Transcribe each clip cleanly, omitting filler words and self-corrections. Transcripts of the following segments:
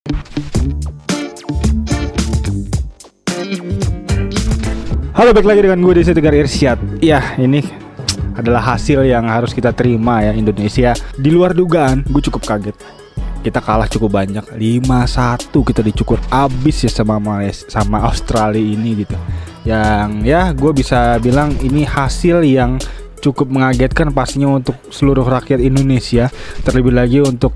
Halo, balik lagi dengan gue Desi Tegar Irsyad. Ya, ini adalah hasil yang harus kita terima ya. Indonesia di luar dugaan, gue cukup kaget. Kita kalah cukup banyak, 5-1 kita dicukur abis ya sama Australia ini gitu. Yang ya gue bisa bilang ini hasil yang cukup mengagetkan pastinya untuk seluruh rakyat Indonesia. Terlebih lagi untuk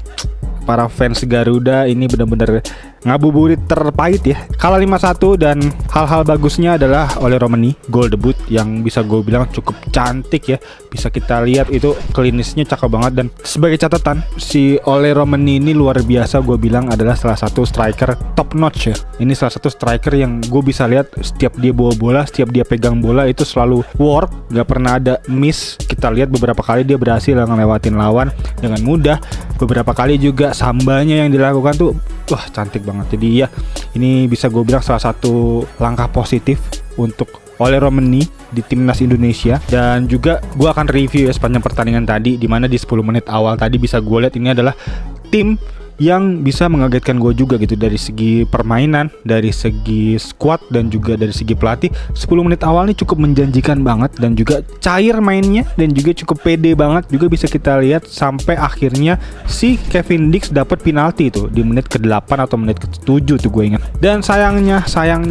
para fans Garuda, ini benar-benar ngabuburit terpahit ya. Kalah 5-1 dan hal-hal bagusnya adalah Ole Romani gol debut yang bisa gue bilang cukup cantik ya. Bisa kita lihat itu klinisnya cakep banget. Dan sebagai catatan, si Ole Romani ini luar biasa, gue bilang adalah salah satu striker top notch ya. Ini salah satu striker yang gue bisa lihat setiap dia bawa bola, setiap dia pegang bola itu selalu work, gak pernah ada miss. Kita lihat beberapa kali dia berhasil ngelewatin lawan dengan mudah. Beberapa kali juga sambanya yang dilakukan tuh wah cantik banget. Jadi ya ini bisa gue bilang salah satu langkah positif untuk Ole Romani di timnas Indonesia. Dan juga gue akan review ya sepanjang pertandingan tadi, dimana di 10 menit awal tadi bisa gue lihat ini adalah tim yang bisa mengagetkan gue juga gitu, dari segi permainan, dari segi squad, dan juga dari segi pelatih. 10 menit awal ini cukup menjanjikan banget dan juga cair mainnya, dan juga cukup pede banget. Juga bisa kita lihat sampai akhirnya si Kevin Dix dapat penalti itu di menit ke-8 atau menit ke-7 tuh gue ingat. Dan sayangnya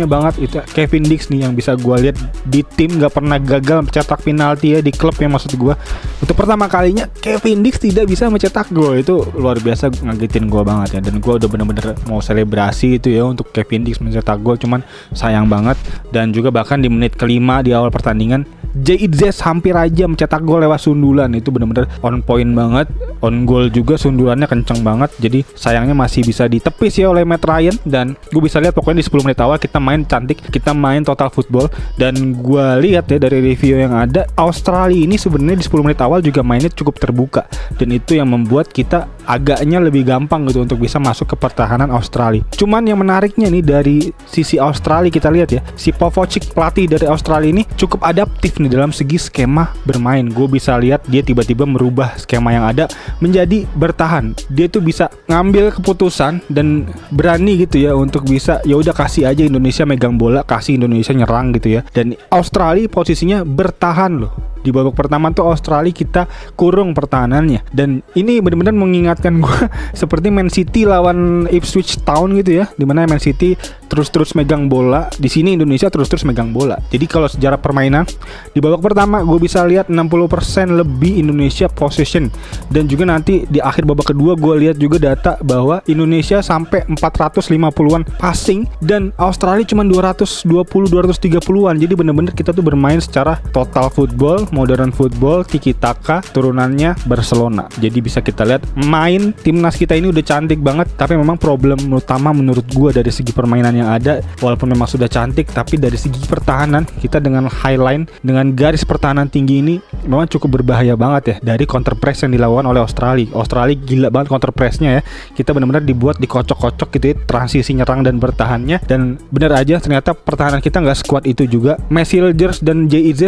banget itu Kevin Dix nih yang bisa gue lihat di tim gak pernah gagal mencetak penalti ya di klub ya, maksud gue. Untuk pertama kalinya Kevin Dix tidak bisa mencetak gol, itu luar biasa ngagetin gue banget ya. Dan gue udah bener-bener mau selebrasi itu ya untuk Kevin Dix mencetak gol, cuman sayang banget. Dan juga bahkan di menit ke-5 di awal pertandingan JIZ hampir aja mencetak gol lewat sundulan. Itu bener-bener on point banget, on goal juga, sundulannya kenceng banget. Jadi sayangnya masih bisa ditepis ya oleh Matt Ryan. Dan gue bisa lihat pokoknya di 10 menit awal kita main cantik, kita main total football. Dan gue lihat ya dari review yang ada, Australia ini sebenarnya di 10 menit awal juga mainnya cukup terbuka, dan itu yang membuat kita agaknya lebih gampang gitu untuk bisa masuk ke pertahanan Australia. Cuman yang menariknya nih dari sisi Australia, kita lihat ya, si Popovic pelatih dari Australia ini cukup adaptif nih dalam segi skema bermain. Gue bisa lihat dia tiba-tiba merubah skema yang ada menjadi bertahan. Dia tuh bisa ngambil keputusan dan berani gitu ya untuk bisa ya udah kasih aja Indonesia megang bola, kasih Indonesia nyerang gitu ya. Dan Australia posisinya bertahan loh. Di babak pertama tuh Australia kita kurung pertahanannya, dan ini benar-benar mengingatkan gue seperti Man City lawan Ipswich Town gitu ya, dimana Man City terus-terus megang bola, di sini Indonesia terus-terus megang bola. Jadi kalau sejarah permainan di babak pertama gue bisa lihat 60% lebih Indonesia possession, dan juga nanti di akhir babak kedua gue lihat juga data bahwa Indonesia sampai 450-an passing dan Australia cuma 220-230-an. Jadi benar-benar kita tuh bermain secara total football, modern football, tiki taka, turunannya Barcelona. Jadi bisa kita lihat main timnas kita ini udah cantik banget, tapi memang problem utama menurut gue dari segi permainan yang ada, walaupun memang sudah cantik, tapi dari segi pertahanan kita dengan high line, dengan garis pertahanan tinggi ini memang cukup berbahaya banget ya dari counter press yang dilakukan oleh Australia. Australia gila banget counter pressnya ya. Kita benar-benar dibuat dikocok-kocok gitu ya, transisi nyerang dan bertahannya, dan benar aja ternyata pertahanan kita nggak sekuat itu juga. Messilgers dan JIZ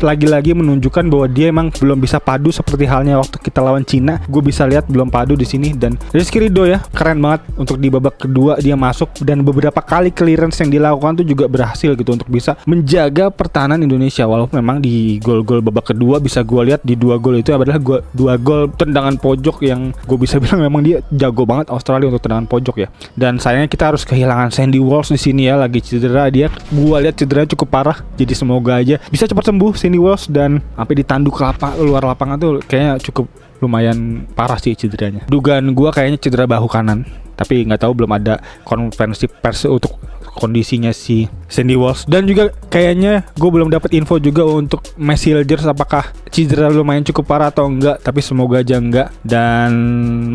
lagi-lagi menunjukkan bahwa dia emang belum bisa padu seperti halnya waktu kita lawan Cina. Gue bisa lihat belum padu di sini. Dan Rizky Ridho ya keren banget untuk di babak kedua dia masuk, dan beberapa kali clearance yang dilakukan tuh juga berhasil gitu untuk bisa menjaga pertahanan Indonesia. Walaupun memang di gol-gol babak kedua bisa gue lihat di 2 gol itu adalah 2 gol tendangan pojok yang gue bisa bilang memang dia jago banget Australia untuk tendangan pojok ya. Dan sayangnya kita harus kehilangan Sandy Walsh di sini ya, lagi cedera dia. Gue lihat cederanya cukup parah. Jadi semoga aja bisa cepat sembuh Sandy Walsh, dan sampai ditanduk luar lapangan tuh kayaknya cukup lumayan parah sih cederanya. Dugaan gue kayaknya cedera bahu kanan, tapi nggak tahu, belum ada konferensi pers untuk kondisinya si Sandy Walsh. Dan juga kayaknya gue belum dapat info juga untuk Messilgers apakah cedera lumayan cukup parah atau enggak, tapi semoga aja enggak. Dan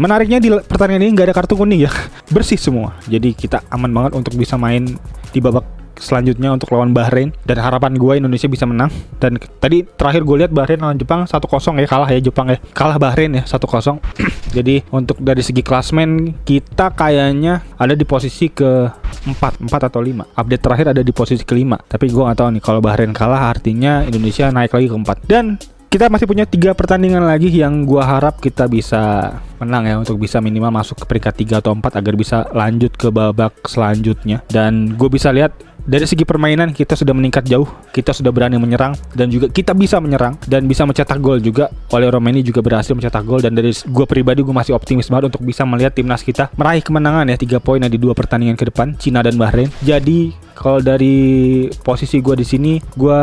menariknya di pertandingan ini nggak ada kartu kuning ya, bersih semua. Jadi kita aman banget untuk bisa main di babak selanjutnya untuk lawan Bahrain, dan harapan gue Indonesia bisa menang. Dan tadi terakhir gue lihat Bahrain lawan Jepang 1-0 ya, kalah ya Jepang ya, kalah Bahrain ya 1-0. Jadi untuk dari segi klasmen kita kayaknya ada di posisi ke 4 atau 5. Update terakhir ada di posisi ke-5, tapi gue nggak tahu nih kalau Bahrain kalah artinya Indonesia naik lagi ke 4. Dan kita masih punya 3 pertandingan lagi yang gua harap kita bisa menang ya, untuk bisa minimal masuk ke peringkat 3 atau 4 agar bisa lanjut ke babak selanjutnya. Dan gue bisa lihat dari segi permainan kita sudah meningkat jauh, kita sudah berani menyerang dan juga kita bisa menyerang dan bisa mencetak gol juga. Oleh Romeni juga berhasil mencetak gol, dan dari gue pribadi gue masih optimis banget untuk bisa melihat timnas kita meraih kemenangan ya, 3 poin di 2 pertandingan ke depan, Cina dan Bahrain. Jadi kalau dari posisi gue di sini, gue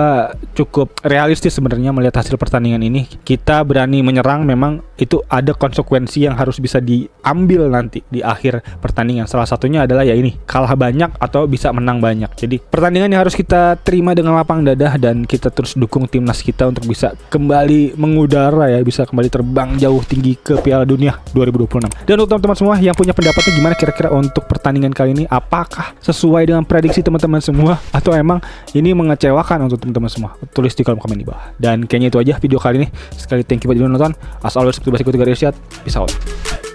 cukup realistis sebenarnya melihat hasil pertandingan ini. Kita berani menyerang, memang itu ada konsekuensi yang harus bisa diambil nanti di akhir pertandingan. Salah satunya adalah ya ini, kalah banyak atau bisa menang banyak. Jadi pertandingan yang harus kita terima dengan lapang dada, dan kita terus dukung timnas kita untuk bisa kembali mengudara ya, bisa kembali terbang jauh tinggi ke Piala Dunia 2026. Dan untuk teman-teman semua yang punya pendapatnya gimana kira-kira untuk pertandingan kali ini, apakah sesuai dengan prediksi teman-teman semua atau emang ini mengecewakan untuk teman-teman semua? Tulis di kolom komen di bawah. Dan kayaknya itu aja video kali ini. Sekali thank you buat yang nonton. As always, seperti biasa, ikuti Garis Irsyad. Peace out.